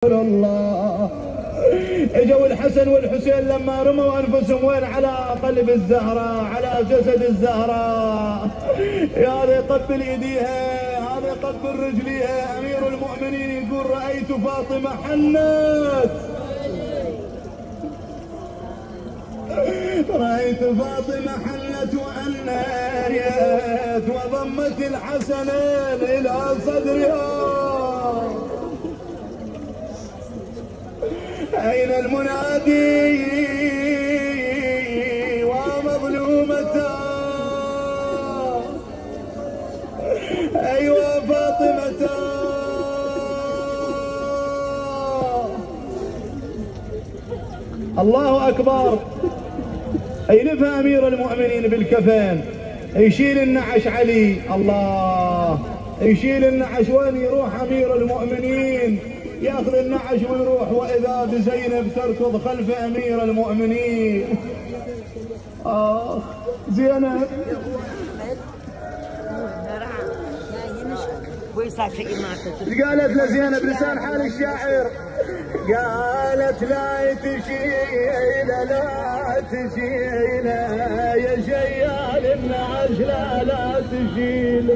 الله. اجوا الحسن والحسين لما رموا انفسهم وين؟ على قلب الزهراء، على جسد الزهراء. هذا يقبل ايديها، هذا يقبل رجليها. امير المؤمنين يقول رايت فاطمه حنت، رايت فاطمه حنت وانايت وضمت الحسنين الى صدرها. أين المنادي ومظلومته؟ أيوة فاطمة. الله أكبر. يلفها أمير المؤمنين بالكفن، يشيل النعش علي. الله، يشيل النعش. وين يروح أمير المؤمنين؟ ياخذ النعش ويروح، واذا بزينب تركض خلف امير المؤمنين. زينب قالت لزينب لسان حال الشاعر، قالت لا تشيل لا تشيل يا شيال النعش، لا تشيل.